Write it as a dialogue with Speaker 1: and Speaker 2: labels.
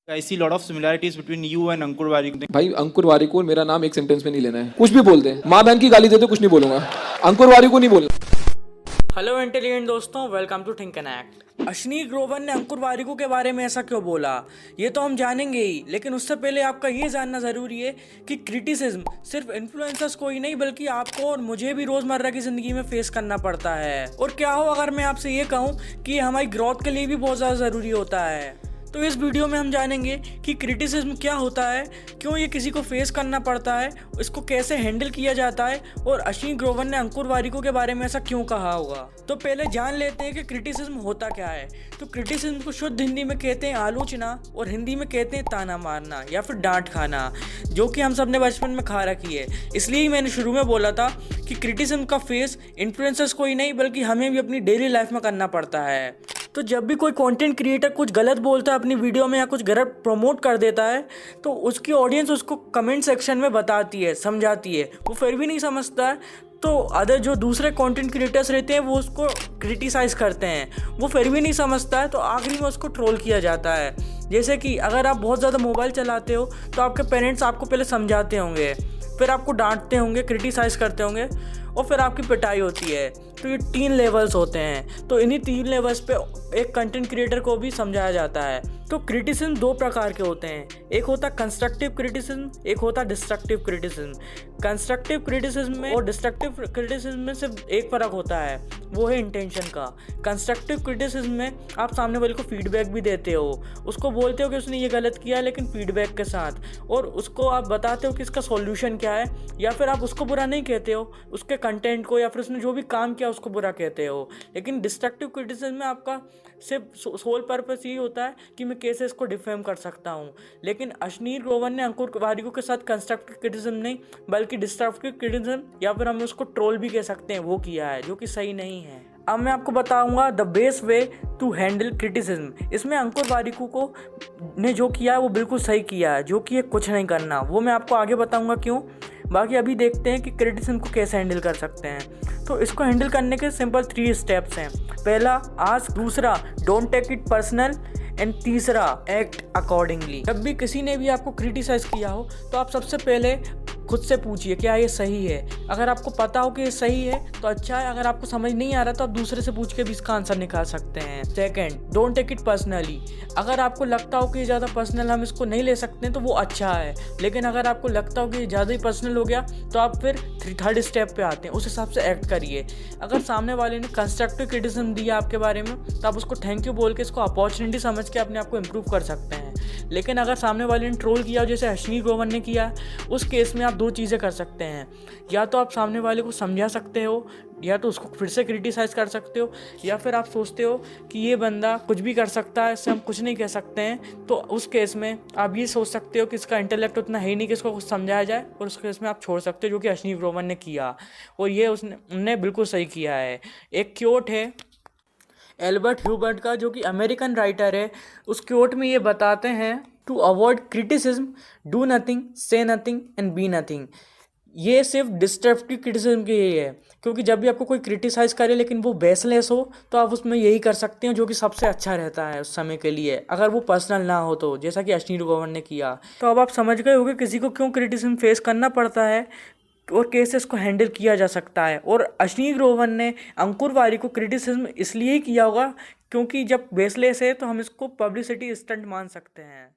Speaker 1: I see lot of similarities between you and Ankur Warikoo.
Speaker 2: भाई अंकुर वारिकू और मेरा नाम एक सेंटेंस में नहीं लेना है। कुछ भी बोल दे, माँ बहन की गाली दे दो, कुछ नहीं बोलूंगा। अंकुर वारिकू नहीं बोलना।
Speaker 3: हेलो इंटेलिजेंट दोस्तों, welcome to think and act. Ashneer Grover ने अंकुर वारिकू के बारे में ऐसा क्यों बोला, ये तो हम जानेंगे ही, लेकिन उससे पहले आपका ये जानना ज़रूरी है कि क्रिटिसिज्म सिर्फ इन्फ्लुएंसर्स को ही नहीं बल्कि आपको और मुझे भी रोज़मर्रा की ज़िंदगी में फेस करना पड़ता है। और क्या हो अगर मैं आपसे ये कहूँ कि हमारी ग्रोथ के लिए भी बहुत ज़्यादा ज़रूरी होता है। तो इस वीडियो में हम जानेंगे कि क्रिटिसिज्म क्या होता है, क्यों ये किसी को फेस करना पड़ता है, इसको कैसे हैंडल किया जाता है और अश्नीर ग्रोवर ने अंकुर वारिकू के बारे में ऐसा क्यों कहा होगा। तो पहले जान लेते हैं कि क्रिटिसिज्म होता क्या है। तो क्रिटिसिज्म को शुद्ध हिंदी में कहते हैं आलोचना और हिंदी में कहते हैं ताना मारना या फिर डांट खाना, जो कि हम सब ने बचपन में खा रखी है। इसलिए ही मैंने शुरू में बोला था कि क्रिटिसिज्म का फेस इन्फ्लुएंसर्स को ही नहीं बल्कि हमें भी अपनी डेली लाइफ में करना पड़ता है। तो जब भी कोई कंटेंट क्रिएटर कुछ गलत बोलता है अपनी वीडियो में या कुछ गलत प्रमोट कर देता है तो उसकी ऑडियंस उसको कमेंट सेक्शन में बताती है, समझाती है। वो फिर भी नहीं समझता है तो अदर जो दूसरे कंटेंट क्रिएटर्स रहते हैं वो उसको क्रिटिसाइज़ करते हैं। वो फिर भी नहीं समझता है तो आखिरी में उसको ट्रोल किया जाता है। जैसे कि अगर आप बहुत ज़्यादा मोबाइल चलाते हो तो आपके पेरेंट्स आपको पहले समझाते होंगे, फिर आपको डांटते होंगे, क्रिटिसाइज़ करते होंगे और फिर आपकी पिटाई होती है। तो ये 3 लेवल्स होते हैं। तो इन्हीं 3 लेवल्स पे एक कंटेंट क्रिएटर को भी समझाया जाता है। तो क्रिटिसिज्म 2 प्रकार के होते हैं, एक होता है कंस्ट्रक्टिव क्रिटिसिज्म, एक होता है डिस्ट्रक्टिव क्रिटिसिज्म। कंस्ट्रक्टिव क्रिटिसिज्म में और डिस्ट्रक्टिव क्रिटिसिज्म में सिर्फ एक फ़र्क होता है, वो है इंटेंशन का। कंस्ट्रक्टिव क्रिटिसिज्म में आप सामने वाले को फीडबैक भी देते हो, उसको बोलते हो कि उसने ये गलत किया है लेकिन फीडबैक के साथ, और उसको आप बताते हो कि इसका सॉल्यूशन क्या है, या फिर आप उसको बुरा नहीं कहते हो, उसके कंटेंट को या फिर उसने जो भी काम किया उसको बुरा कहते हो। लेकिन डिस्ट्रक्टिव क्रिटिसिज्म में आपका सिर्फ सोल पर्पस यही होता है कि मैं कैसे इसको डिफेम कर सकता हूँ। लेकिन अश्नीर ग्रोवर ने अंकुर वारिकू के साथ कंस्ट्रक्टिव क्रिटिसिज्म नहीं बल्कि डिस्ट्रक्टिव क्रिटिसिज्म या फिर हम उसको ट्रोल भी कह सकते हैं वो किया है, जो कि सही नहीं है। अब मैं आपको बताऊंगा the best way to handle criticism. इसमें अंकुर वारिकू को ने जो किया है वो बिल्कुल सही किया है, जो कि है कुछ नहीं करना। वो मैं आपको आगे बताऊंगा क्यों। बाकी अभी देखते हैं कि क्रिटिसिज्म को कैसे हैंडल कर सकते हैं। तो इसको हैंडल करने के सिंपल 3 स्टेप्स हैं। पहला आस्क, दूसरा don't take it personal and तीसरा एक्ट अकॉर्डिंगली। जब भी किसी ने भी आपको क्रिटिसाइज़ किया हो तो आप सबसे पहले खुद से पूछिए क्या ये सही है। अगर आपको पता हो कि ये सही है तो अच्छा है, अगर आपको समझ नहीं आ रहा तो आप दूसरे से पूछ के भी इसका आंसर निकाल सकते हैं। Second, don't take it personally. अगर आपको लगता हो कि ये ज़्यादा पर्सनल हम इसको नहीं ले सकते तो वो अच्छा है, लेकिन अगर आपको लगता हो कि ये ज़्यादा ही पर्सनल हो गया तो आप फिर 3rd स्टेप पे आते हैं, उस हिसाब से एक्ट करिए। अगर सामने वाले ने कंस्ट्रक्टिव क्रिटिसिज्म दिया आपके बारे में तो आप उसको थैंक यू बोल के इसको अपॉर्चुनिटी समझ के अपने आप को इम्प्रूव कर सकते हैं। लेकिन अगर सामने वाले ने ट्रोल किया जैसे अश्नीर ग्रोवर ने किया, उस केस में आप 2 चीज़ें कर सकते हैं। या तो आप सामने वाले को समझा सकते हो, या तो उसको फिर से क्रिटिसाइज़ कर सकते हो, या फिर आप सोचते हो कि ये बंदा कुछ भी कर सकता है, इससे हम कुछ नहीं कह सकते हैं, तो उस केस में आप ये सोच सकते हो कि इसका इंटेलेक्ट उतना है नहीं कि इसको कुछ समझाया जाए, और उस केस में आप छोड़ सकते हो, जो कि अश्नीर ग्रोवर ने किया और ये उनने बिल्कुल सही किया है। एक क्योट है एल्बर्ट ह्यूबर्ट का, जो कि अमेरिकन राइटर है। उस क्योट में ये बताते हैं to avoid criticism do nothing, say nothing and be nothing. ये सिर्फ डिस्ट्रक्टिव क्रिटिसिज्म के लिए है, क्योंकि जब भी आपको कोई क्रिटिसाइज़ करे लेकिन वो बेसलेस हो तो आप उसमें यही कर सकते हो जो कि सबसे अच्छा रहता है उस समय के लिए, अगर वो पर्सनल ना हो तो, जैसा कि अश्नीर ग्रोवर ने किया। तो अब आप समझ गए होंगे किसी को क्यों क्रिटिसिज्म फेस करना पड़ता है और कैसे इसको हैंडल किया जा सकता है। और अश्नीर ग्रोवर ने अंकुर वारिकू को क्रिटिसिज्म इसलिए ही किया होगा क्योंकि जब बेसलेस है तो हम इसको पब्लिसिटी स्टंट मान सकते हैं।